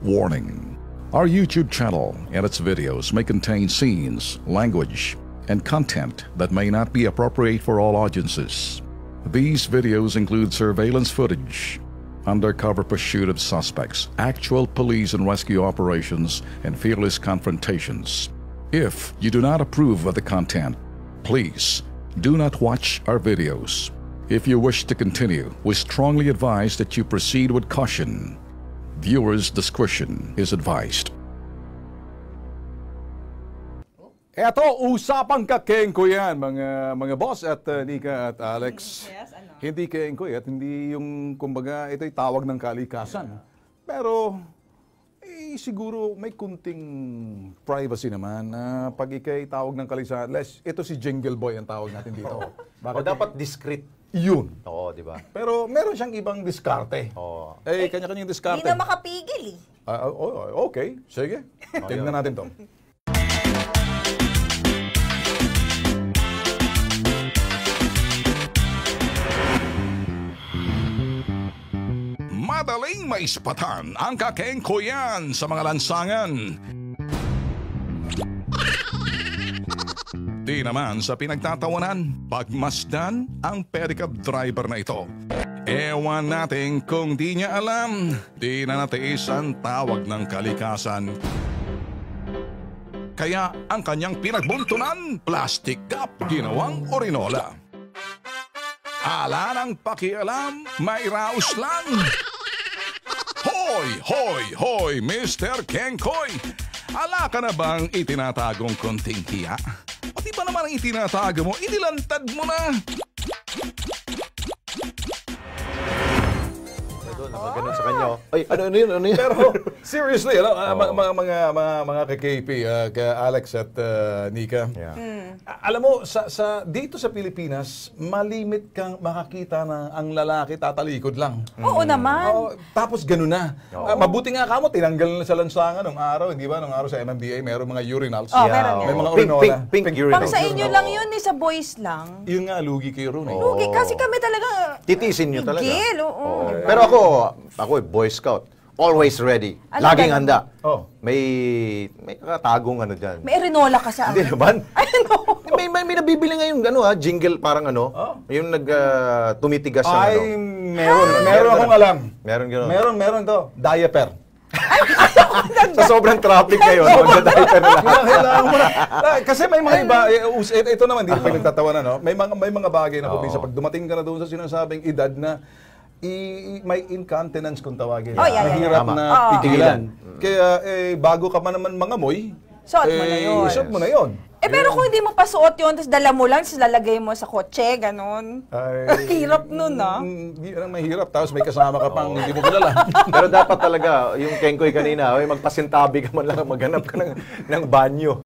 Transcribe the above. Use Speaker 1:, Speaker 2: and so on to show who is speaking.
Speaker 1: Warning: our YouTube channel and its videos may contain scenes, language, and content that may not be appropriate for all audiences. These videos include surveillance footage, undercover pursuit of suspects, actual police and rescue operations, and fearless confrontations. If you do not approve of the content, please do not watch our videos. If you wish to continue, we strongly advise that you proceed with caution. Viewers' discretion is advised.
Speaker 2: Eto, usapang kakengko yan, mga boss at Nika at Alex.
Speaker 3: Yes, ano?
Speaker 2: Hindi kengko at hindi yung, kumbaga, ito'y tawag ng kalikasan. Pero, siguro may kunting privacy naman na pag ikay tawag ng kalikasan. Ito si Jingle Boy ang tawag natin dito.
Speaker 4: O dapat discreet.
Speaker 2: Yun.
Speaker 4: Oo, di ba?
Speaker 2: Pero meron siyang ibang diskarte.
Speaker 4: Oo.
Speaker 2: Kanya-kanyang diskarte.
Speaker 3: Hindi na makapigil
Speaker 2: Okay, sige. Tingnan natin to.
Speaker 1: Madaling maispatan ang kakengkoyan sa mga lansangan. Di naman sa pinagtatawanan, pagmasdan ang pedicab driver na ito. Ewan natin kung di niya alam, di na natiis ang tawag ng kalikasan. Kaya ang kanyang pinagbuntunan, plastic cup ginawang orinola. Ala ng pakialam, may raos lang. Hoy, hoy, hoy, Mr. Kengkoy! Ala ka na bang itinatagong konting hiya? Pati ba naman ang itinatago mo, inilantad mo na!
Speaker 4: Ganun sa kanya. Ay, ano yun?
Speaker 2: Pero seriously, mga ka-KP, ka-Alex at Nika.
Speaker 4: Yeah.
Speaker 2: Alam mo, dito sa Pilipinas, malimit kang makakita na ang lalaki tatalikod lang.
Speaker 3: Oo naman.
Speaker 2: Tapos ganun na. Mabuti nga kamo, tinanggal na sa lansangan nung araw, hindi ba? Nung araw sa MMDA, mayroong mga urinals.
Speaker 3: Meron
Speaker 2: May mga urinola.
Speaker 4: Pink urinals.
Speaker 3: Pang sa inyo lang yun, sa boys lang.
Speaker 2: Yun nga, lugi kayo ron eh.
Speaker 3: Lugi, kasi kami talaga...
Speaker 4: Titisin nyo talaga.
Speaker 3: Higil, oo.
Speaker 4: Pero ako Boy Scout. Always ready.
Speaker 3: Alam
Speaker 4: Laging
Speaker 3: ka-
Speaker 4: handa.
Speaker 2: Oh.
Speaker 4: May kakatagong ano dyan.
Speaker 3: May erinola ka sa
Speaker 4: Hindi naman.
Speaker 3: Ano?
Speaker 4: May nabibili ngayon jingle parang yung tumitigas ang
Speaker 2: Ay, meron akong alam.
Speaker 4: Meron gano'n.
Speaker 2: Meron to. Diaper.
Speaker 4: Sa sobrang traffic ngayon, magda-diaper na lahat.
Speaker 2: Kailangan mo na. Kasi may mga iba, ito naman, hindi pa nagtatawanan, no? May mga bagay na kung pag dumating ka na doon sa sinasabing edad na may incontinence kung tawagin. Mahirap
Speaker 4: Tama.
Speaker 2: na pigilan. Kaya bago ka pa naman mangamoy,
Speaker 3: Suot mo na yun.
Speaker 2: Suot mo na yun.
Speaker 3: Pero kung hindi mo pasuot yun, tapos dala mo lang, tapos lalagay mo sa kotse, ganun. Hirap nun,
Speaker 2: Hindi lang mahirap. Tapos may kasama ka pang hindi mo kilala.
Speaker 4: Pero dapat talaga, yung Kengkoy kanina, magpasintabi ka man lang, maghanap ka ng banyo.